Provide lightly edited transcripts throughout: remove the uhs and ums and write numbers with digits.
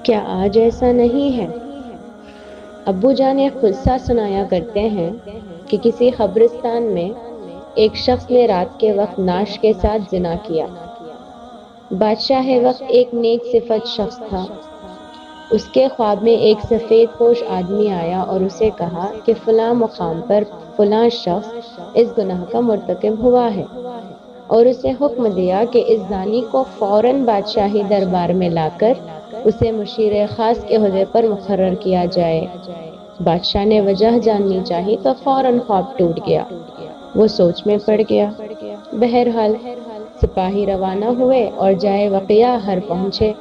کیا آج ایسا نہیں ہے؟ ابو جان ایک قصہ سنایا کرتے ہیں کہ کسی قبرستان میں ایک شخص نے رات کے وقت نعش کے ساتھ زنا کیا۔ بادشاہ وقت ایک نیک صفت شخص تھا۔ اس کے خواب میں ایک سفید پوش آدمی آیا اور اسے کہا کہ فلاں مقام پر فلاں شخص اس گناہ کا مرتکب ہوا ہے، اور اسے حکم دیا کہ اس زانی کو فوراً بادشاہی دربار میں لا کر اسے مشیر خاص کے عہدے پر مقرر کیا جائے۔ بادشاہ نے وجہ جاننی چاہی تو فوراً خواب ٹوٹ گیا۔ وہ سوچ میں پڑ گیا۔ بہرحال سپاہی روانہ ہوئے اور جائے وقیعہ ہر پہنچے۔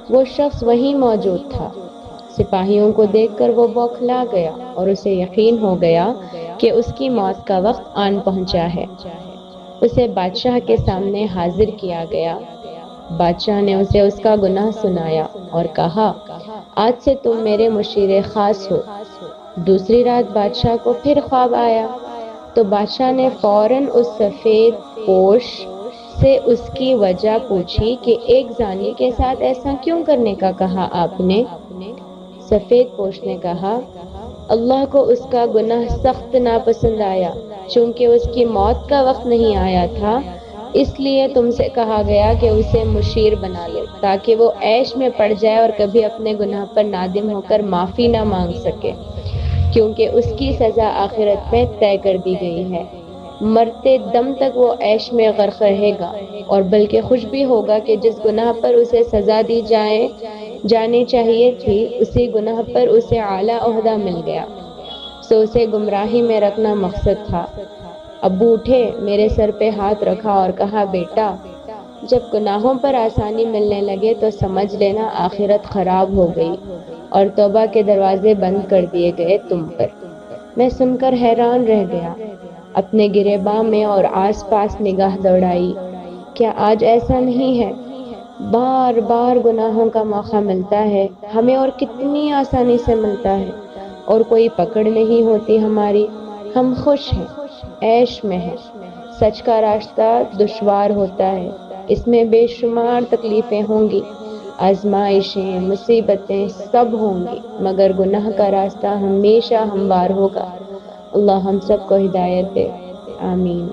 وہ شخص وہیں موجود تھا۔ سپاہیوں کو دیکھ کر وہ بوکھلا گیا اور اسے یقین ہو گیا کہ اس کی موت کا وقت آن پہنچا ہے۔ اسے بادشاہ کے سامنے حاضر کیا گیا۔ بادشاہ نے اسے اس کا گناہ سنایا اور کہا، آج سے تم میرے مشیر خاص ہو۔ دوسری رات بادشاہ کو پھر خواب آیا تو بادشاہ نے فوراً اس سفید پوش سے اس کی وجہ پوچھی کہ ایک زانی کے ساتھ ایسا کیوں کرنے کا کہا آپ نے؟ سفید پوش نے کہا، اللہ کو اس کا گناہ سخت ناپسند آیا۔ چونکہ اس کی موت کا وقت نہیں آیا تھا، اس لیے تم سے کہا گیا کہ اسے مشیر بنا لو تاکہ وہ عیش میں پڑ جائے اور کبھی اپنے گناہ پر نادم ہو کر معافی نہ مانگ سکے، کیونکہ اس کی سزا آخرت میں طے کر دی گئی ہے۔ مرتے دم تک وہ عیش میں غرق رہے گا، اور بلکہ خوش بھی ہوگا کہ جس گناہ پر اسے سزا دی جانی چاہیے تھی، اسی گناہ پر اسے اعلیٰ عہدہ مل گیا۔ سو اسے گمراہی میں رکھنا مقصد تھا۔ ابو اٹھے، میرے سر پہ ہاتھ رکھا اور کہا، بیٹا، جب گناہوں پر آسانی ملنے لگے تو سمجھ لینا آخرت خراب ہو گئی اور توبہ کے دروازے بند کر دیے گئے تم پر۔ میں سن کر حیران رہ گیا، اپنے گریباں میں اور آس پاس نگاہ دوڑائی۔ کیا آج ایسا نہیں ہے؟ بار بار گناہوں کا موقع ملتا ہے ہمیں، اور کتنی آسانی سے ملتا ہے، اور کوئی پکڑ نہیں ہوتی ہماری۔ ہم خوش ہیں، عیش میں ہیں۔ سچ کا راستہ دشوار ہوتا ہے، اس میں بے شمار تکلیفیں ہوں گی، آزمائشیں، مصیبتیں سب ہوں گی، مگر گناہ کا راستہ ہمیشہ ہموار ہوگا۔ اللہ ہم سب کو ہدایت دے، آمین۔